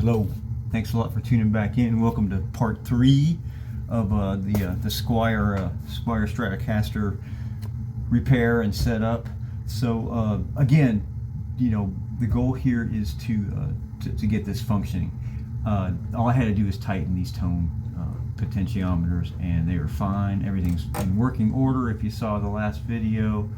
Hello, thanks a lot for tuning back in. Welcome to part 3 of the Squire Stratocaster repair and setup. So again, you know, the goal here is to get this functioning. All I had to do is tighten these tone potentiometers, and they are fine. Everything's in working order. If you saw the last video,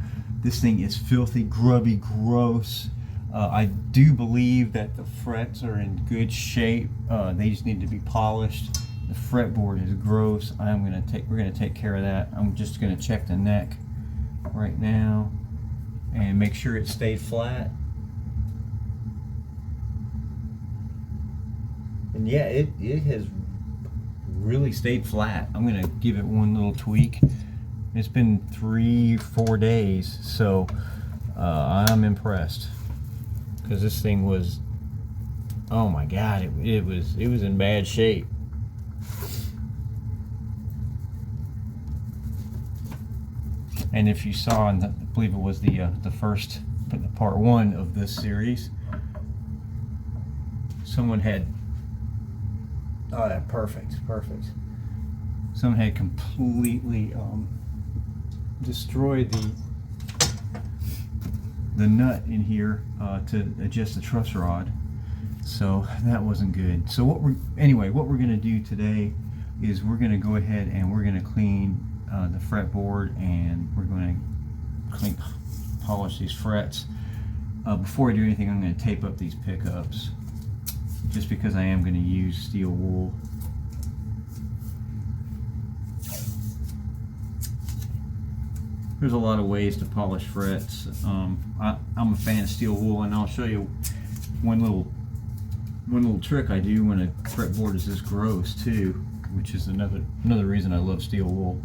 this thing is filthy, grubby, gross. I do believe that the frets are in good shape. They just need to be polished. The fretboard is gross. We're gonna take care of that. I'm just gonna check the neck right now and make sure it stayed flat. And yeah, it has really stayed flat. I'm gonna give it one little tweak. It's been 3-4 days, so I'm impressed, because this thing was, oh my god, it was in bad shape. And if you saw, I believe it was the first part 1 of this series, someone had, oh, yeah, perfect. Someone had completely destroyed the nut in here to adjust the truss rod, so that wasn't good. So what we're going to do today is we're going to go ahead and we're going to clean the fretboard, and we're going to polish these frets. Before I do anything, I'm going to tape up these pickups, just because I am going to use steel wool. There's a lot of ways to polish frets. I'm a fan of steel wool, and I'll show you one little trick I do when a fretboard is this gross too, which is another reason I love steel wool.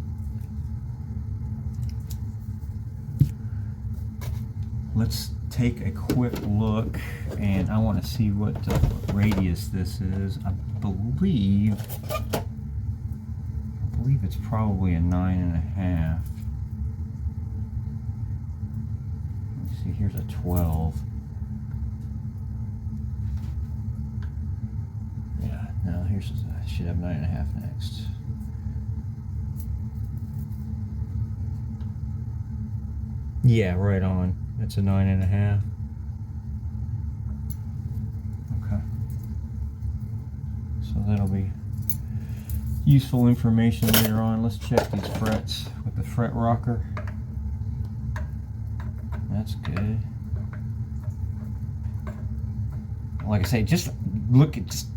Let's take a quick look, and I want to see what radius this is. I believe it's probably a 9.5. See, here's a 12. Yeah, no, I should have 9.5 next. Yeah, right on. It's a 9.5. Okay. So that'll be useful information later on. Let's check these frets with the fret rocker. That's good. Like I say, just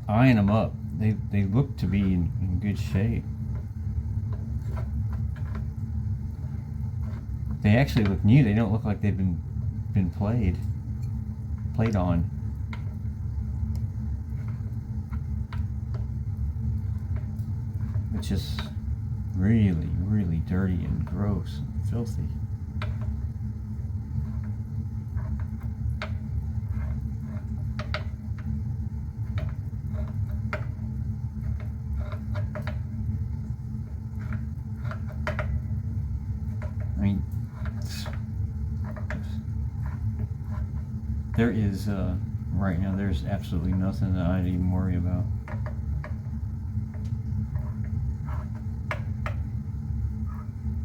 eyeing them up. They look to be in good shape. They actually look new. They don't look like they've been played on. It's just really, really dirty and gross and filthy. There is, right now, there's absolutely nothing that I'd even worry about.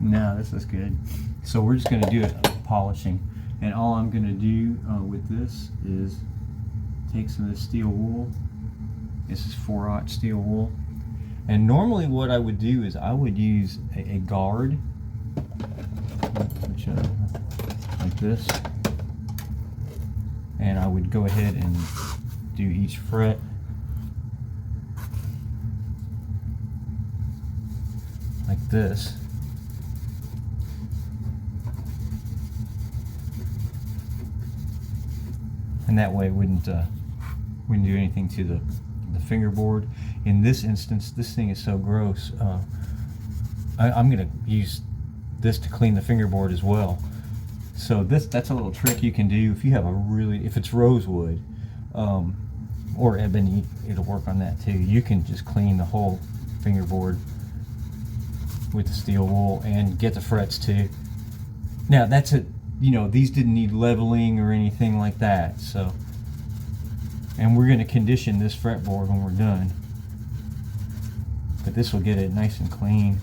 No, this is good. So we're just going to do it polishing. And all I'm going to do with this is take some of this steel wool. This is 4/0 steel wool. And normally what I would do is I would use a guard, which, like this. And I would go ahead and do each fret. Like this. And that way it wouldn't do anything to the fingerboard. In this instance, this thing is so gross. I'm going to use this to clean the fingerboard as well. So that's a little trick you can do if you have if it's rosewood or ebony, it'll work on that too. You can just clean the whole fingerboard with the steel wool and get the frets too. Now that's it, you know, these didn't need leveling or anything like that, so And we're going to condition this fretboard when we're done. But this will get it nice and clean.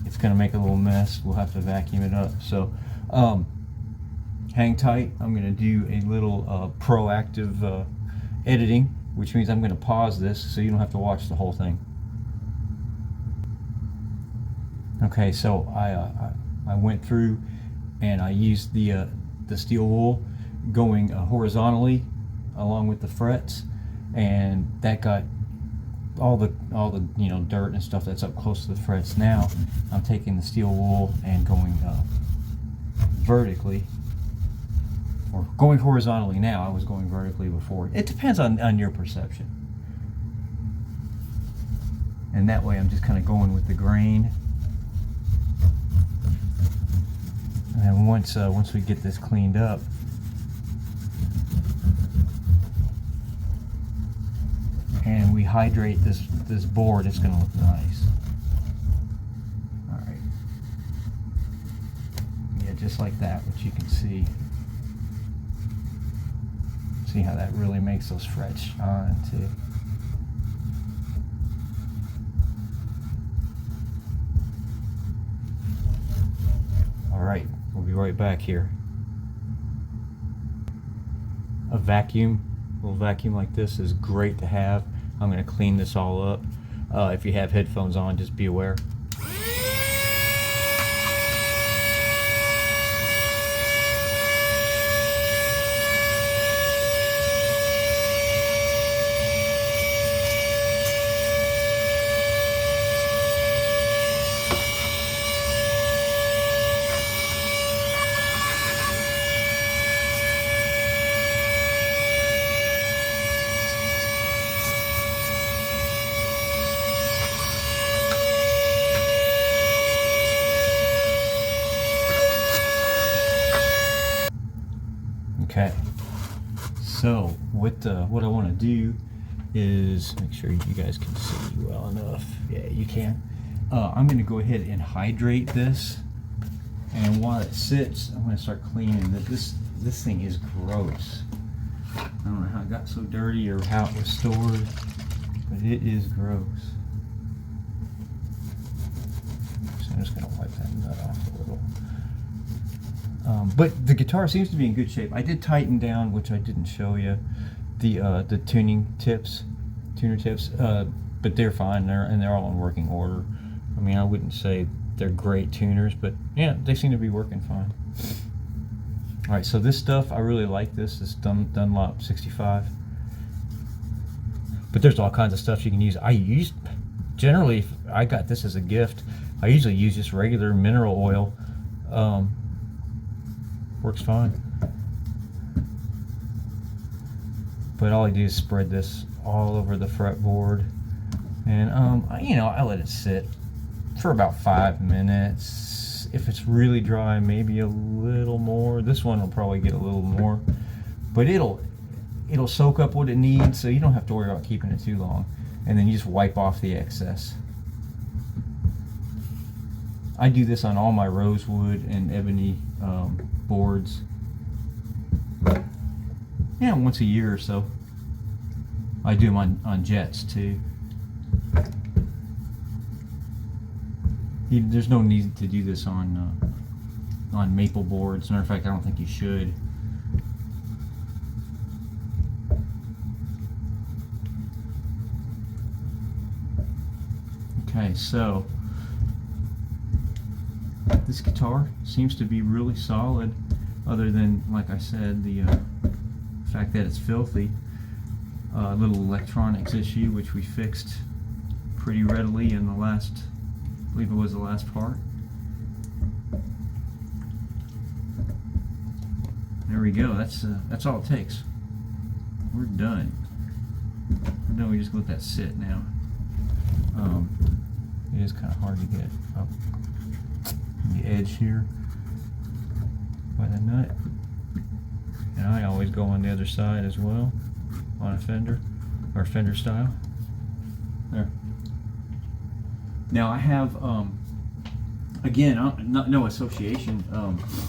It's going to make a little mess. We'll have to vacuum it up. So hang tight. I'm going to do a little proactive editing, which means I'm going to pause this so you don't have to watch the whole thing. Okay, so I went through and I used the steel wool going horizontally along with the frets, and that got all the dirt and stuff that's up close to the frets. Now I'm taking the steel wool and going vertically, or going horizontally now. I was going vertically before. It depends on your perception. And that way I'm just kind of going with the grain. And once we get this cleaned up, and we hydrate this board, it's going to look nice. All right. Yeah, just like that, which you can see. See how that really makes those frets shine too. All right, we'll be right back here. A little vacuum like this is great to have. I'm going to clean this all up. If you have headphones on, just be aware. Okay, so what I want to do is make sure you guys can see well enough. Yeah, you can. I'm going to go ahead and hydrate this, and while it sits, I'm going to start cleaning it. This thing is gross. I don't know how it got so dirty or how it was stored, but it is gross. So I'm just going to wipe that nut off a little. But the guitar seems to be in good shape. I did tighten down, which I didn't show you, the tuner tips, but they're fine. They're all in working order. I mean, I wouldn't say they're great tuners, but yeah, they seem to be working fine. All right, so this stuff, I really like this Dunlop 65. But there's all kinds of stuff you can use. Generally, I got this as a gift. I usually use just regular mineral oil. Works fine. But all I do is spread this all over the fretboard, and I let it sit for about 5 minutes. If it's really dry, maybe a little more. This one will probably get a little more, but it'll soak up what it needs, so you don't have to worry about keeping it too long. And then you just wipe off the excess. I do this on all my rosewood and ebony boards. Yeah, once a year or so. I do them on jets too. There's no need to do this on maple boards. As a matter of fact, I don't think you should. Okay, so this guitar seems to be really solid, other than, like I said, the fact that it's filthy. Little electronics issue, which we fixed pretty readily in the last, I believe it was the last part. There we go. That's all it takes. We're done. We just let that sit now. It is kind of hard to get up the edge here by the nut, and I always go on the other side as well on a fender, or fender style. There. Now I have again, no association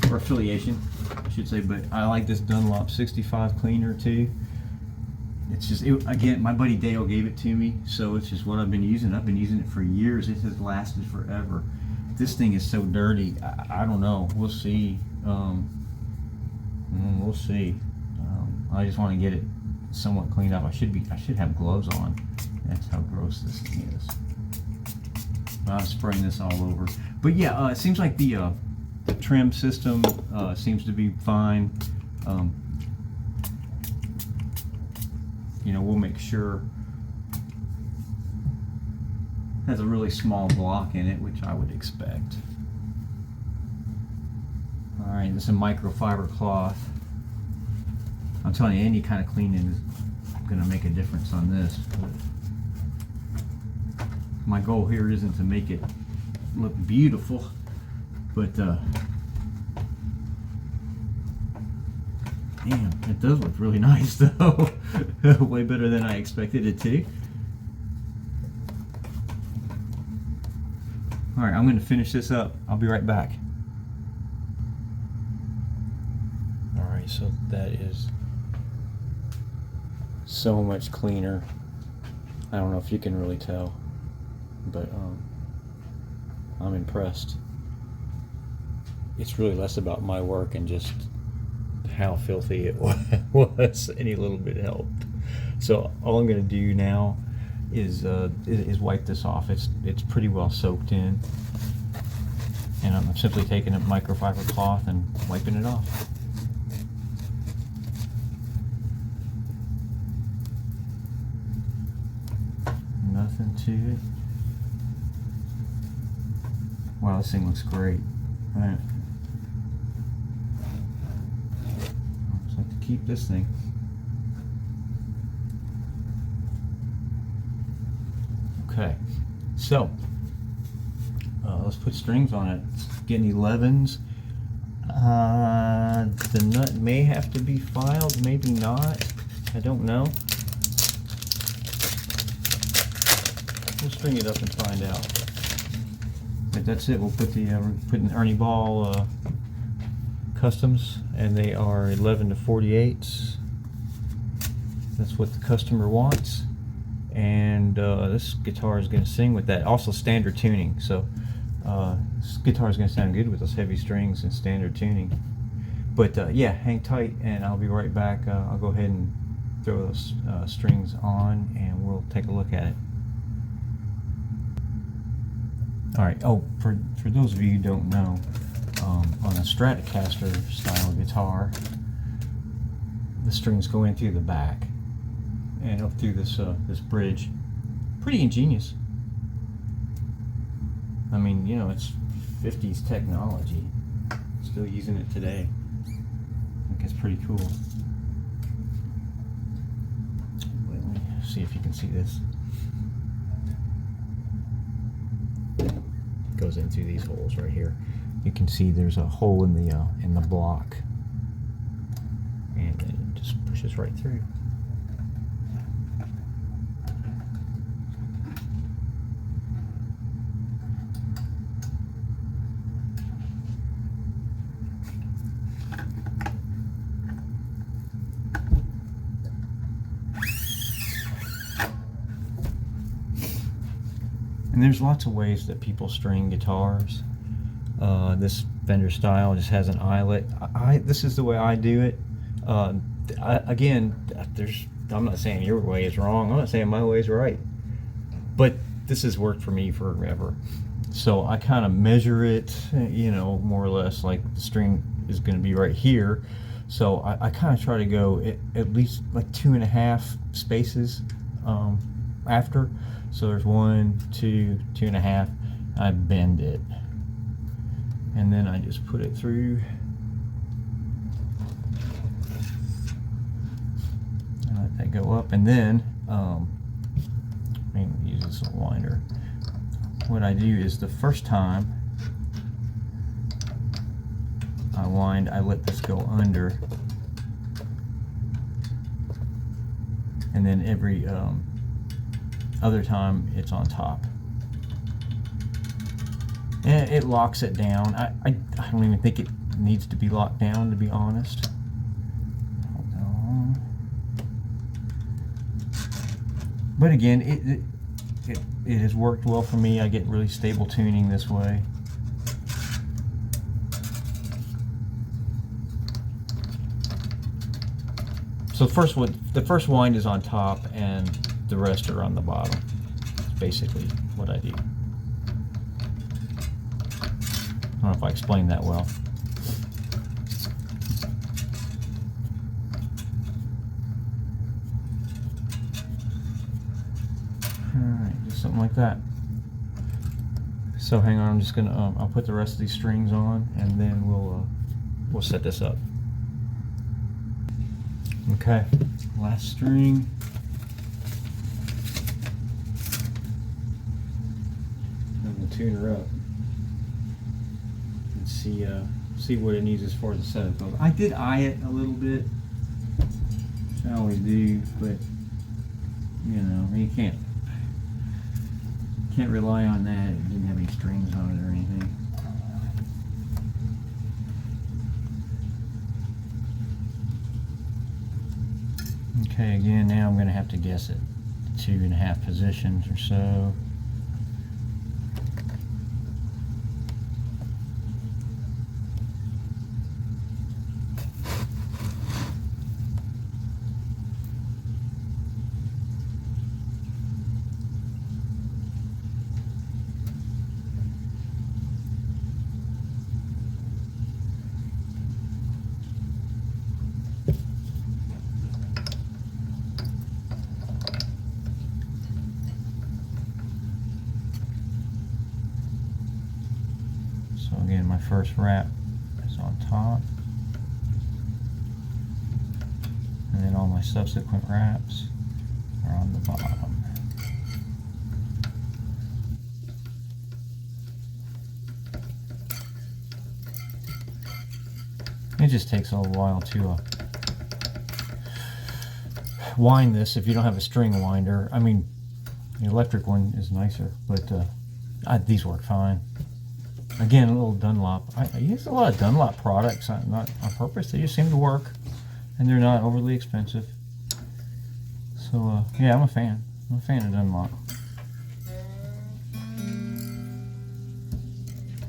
or affiliation, I should say, but I like this Dunlop 65 cleaner too. it's just, again, my buddy Dale gave it to me, so it's just what I've been using. I've been using it for years. It has lasted forever. This thing is so dirty. I don't know. We'll see. We'll see. I just want to get it somewhat cleaned up. I should have gloves on. That's how gross this thing is. I'm spraying this all over. But yeah, it seems like the trim system seems to be fine. You know, we'll make sure it has a really small block in it, which I would expect. All right, this is a microfiber cloth. I'm telling you, any kind of cleaning is going to make a difference on this. But my goal here isn't to make it look beautiful, but damn, it does look really nice though. Way better than I expected it to. Alright, I'm going to finish this up. I'll be right back. Alright, so that is so much cleaner. I don't know if you can really tell, but I'm impressed. It's really less about my work and just how filthy it was. Any little bit helped. So all I'm going to do now is wipe this off. It's pretty well soaked in, and I'm simply taking a microfiber cloth and wiping it off. Nothing to it. Wow, this thing looks great. Right. Just like to keep this thing. Okay, so let's put strings on it. It's getting 11s. The nut may have to be filed, maybe not. I don't know. We'll string it up and find out. But that's it. We'll put the we're putting Ernie Ball customs, and they are 11 to 48s. That's what the customer wants, and this guitar is going to sing with that. Also standard tuning, so this guitar is going to sound good with those heavy strings and standard tuning. But yeah, hang tight, and I'll be right back. I'll go ahead and throw those strings on, and we'll take a look at it. Alright, oh, for those of you who don't know, on a Stratocaster style guitar, the strings go in through the back and up through this this bridge. Pretty ingenious. I mean, you know, it's 50s technology. Still using it today. I think it's pretty cool. Let me see if you can see this. Goes in through these holes right here. You can see there's a hole in the block, and it just pushes right through. And there's lots of ways that people string guitars. This Fender style just has an eyelet. This is the way I do it. Again, I'm not saying your way is wrong. I'm not saying my way is right. But this has worked for me forever. So I kind of measure it, you know, more or less, like the string is going to be right here. So I kind of try to go at least like 2.5 spaces after. So there's 1, 2, 2.5. I bend it, and then I just put it through. And let that go up, and then maybe use this little winder. What I do is the first time I wind, I let this go under, and then every other time it's on top, and it locks it down. I don't even think it needs to be locked down, to be honest. Hold on. But again, it has worked well for me. I get really stable tuning this way. So the first wind is on top and the rest are on the bottom. That's basically what I do. I don't know if I explained that well. Alright, just something like that. So hang on, I'm just gonna I'll put the rest of these strings on and then we'll set this up. Okay, last string. And we'll tune her up and see what it needs as far as the setup goes. I did eye it a little bit, which I always do, but you know, you can't rely on that. It didn't have any strings on it or anything. Okay, again, now I'm going to have to guess it. 2.5 positions or so. So again, my first wrap is on top, and then all my subsequent wraps are on the bottom. It just takes a little while to wind this if you don't have a string winder. I mean, the electric one is nicer, but these work fine. Again, a little Dunlop. I use a lot of Dunlop products, not on purpose. They just seem to work, and they're not overly expensive. So yeah, I'm a fan. I'm a fan of Dunlop.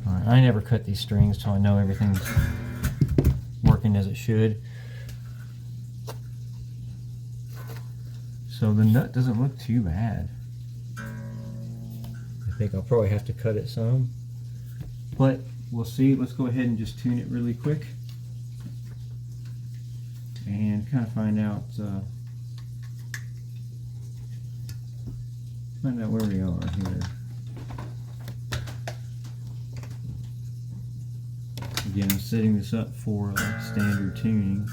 All right, I never cut these strings till I know everything's working as it should. So the nut doesn't look too bad. I think I'll probably have to cut it some, but we'll see. Let's go ahead and just tune it really quick and kind of find out where we are here. Again, I'm setting this up for standard tuning.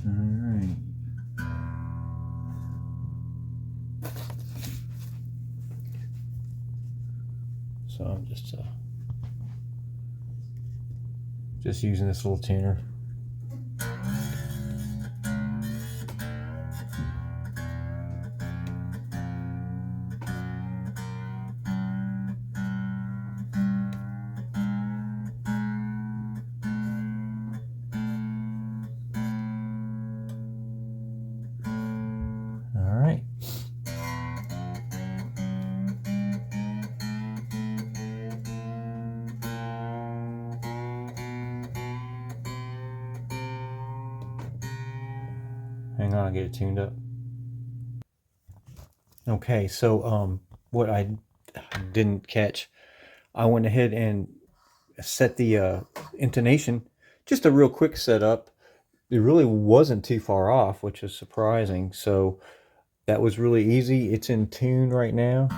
Alright. So I'm just using this little tuner. All right. Hang on, I'll get it tuned up. Okay, so what I didn't catch, I went ahead and set the intonation, just a real quick setup. It really wasn't too far off, which is surprising. So that was really easy. It's in tune right now,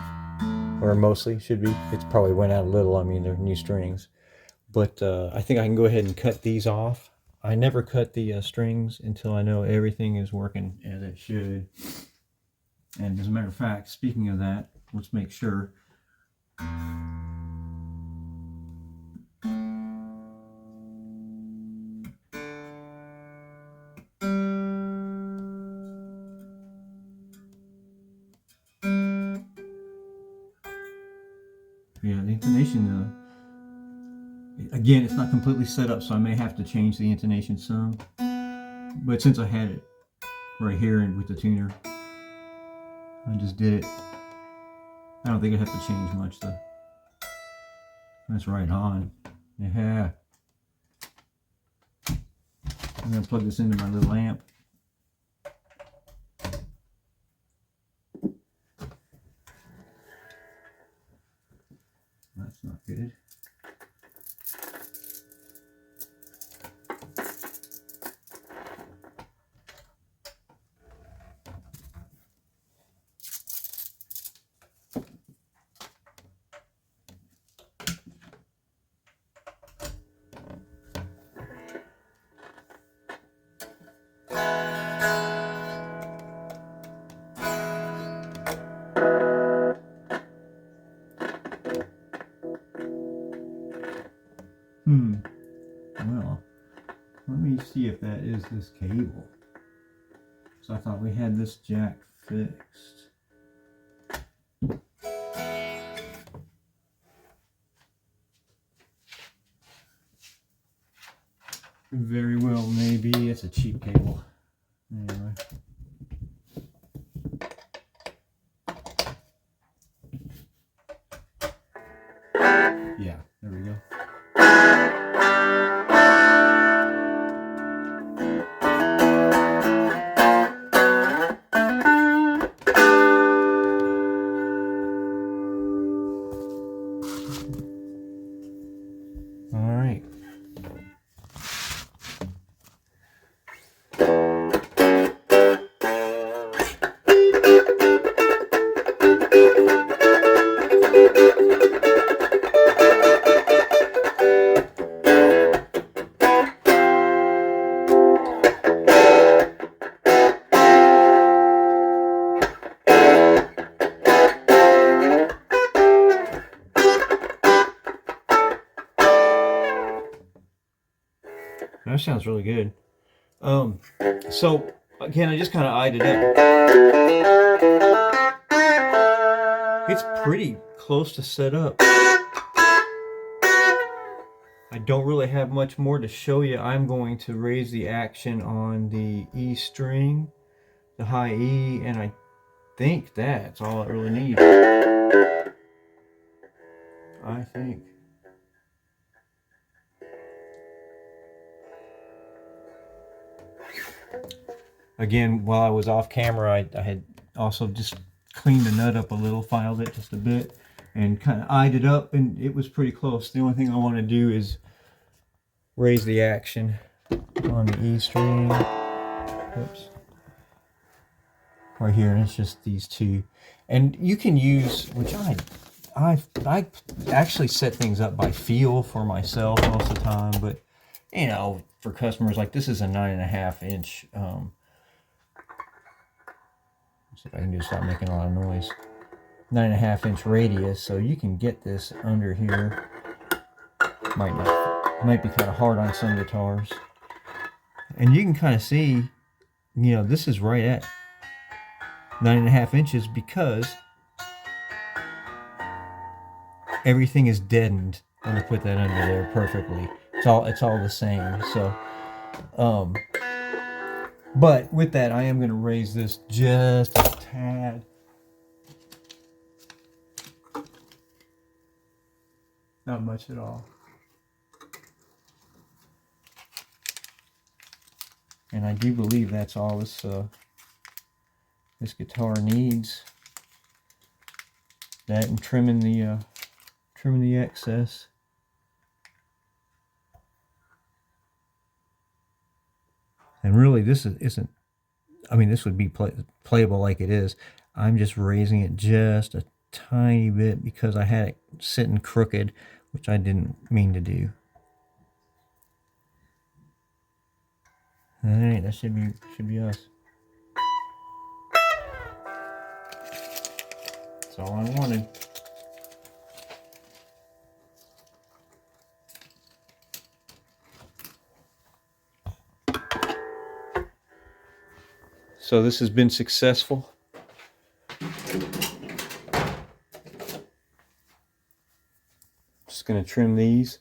or mostly should be. It's probably went out a little. I mean, they're new strings, but I think I can go ahead and cut these off. I never cut the strings until I know everything is working as it should. And as a matter of fact, speaking of that, let's make sure. Yeah, the intonation, again, it's not completely set up, so I may have to change the intonation some. But since I had it right here and with the tuner, I just did it. I don't think I have to change much though. That's right on. Yeah. I'm gonna plug this into my little amp. That's not good. Well, let me see if that is this cable. So I thought we had this jack fixed. Very well, maybe it's a cheap cable. Anyway. Yeah, there we go. All right. That sounds really good. So again, I just kind of eyed it up. It's pretty close to set up. I don't really have much more to show you. I'm going to raise the action on the E string, the high E, and I think that's all I really need. I think. Again, while I was off camera, I had also just cleaned the nut up a little, filed it just a bit, and kind of eyed it up, and it was pretty close. The only thing I want to do is raise the action on the E string. Oops. Right here, and it's just these two. And you can use, which I actually set things up by feel for myself most of the time, but you know, for customers, like this is a 9.5 inch. See if I can just stop making a lot of noise. 9.5 inch radius, so you can get this under here. Might be kind of hard on some guitars, and you can kind of see, you know, this is right at 9.5 inches because everything is deadened. I'm gonna put that under there perfectly. It's all the same. So, but with that, I am gonna raise this just a tad. Not much at all. And I do believe that's all this this guitar needs. That and trimming the excess. And really, this isn't. I mean, this would be playable like it is. I'm just raising it just a tiny bit because I had it sitting crooked, which I didn't mean to do. All right, that should be us. That's all I wanted. So this has been successful. trim these.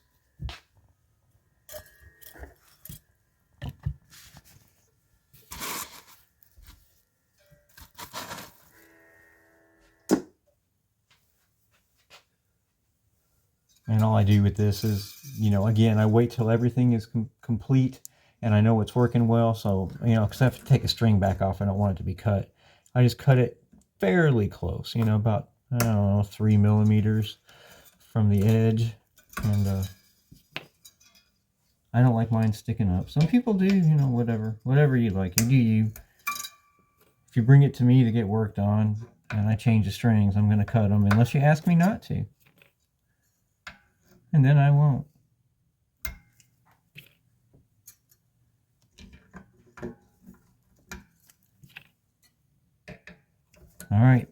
And all I do with this is, you know, again, I wait till everything is complete and I know it's working well. So, you know, because I have to take a string back off. I don't want it to be cut. I just cut it fairly close, you know, about, I don't know, 3 millimeters from the edge. And I don't like mine sticking up. Some people do, you know, whatever you like. You do you. If you bring it to me to get worked on and I change the strings, I'm going to cut them unless you ask me not to. And then I won't. All right.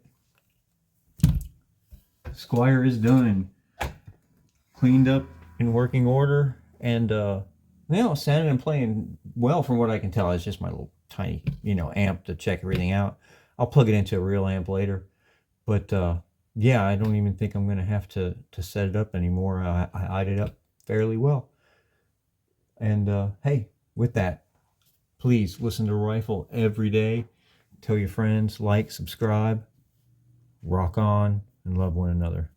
Squire is done. Cleaned up, in working order, and you know, sounding and playing well from what I can tell. It's just my little tiny, you know, amp to check everything out. I'll plug it into a real amp later. But yeah, I don't even think I'm going to have to set it up anymore. I eyed it up fairly well. And hey, with that, please listen to Rifle every day. Tell your friends, like, subscribe, rock on, and love one another.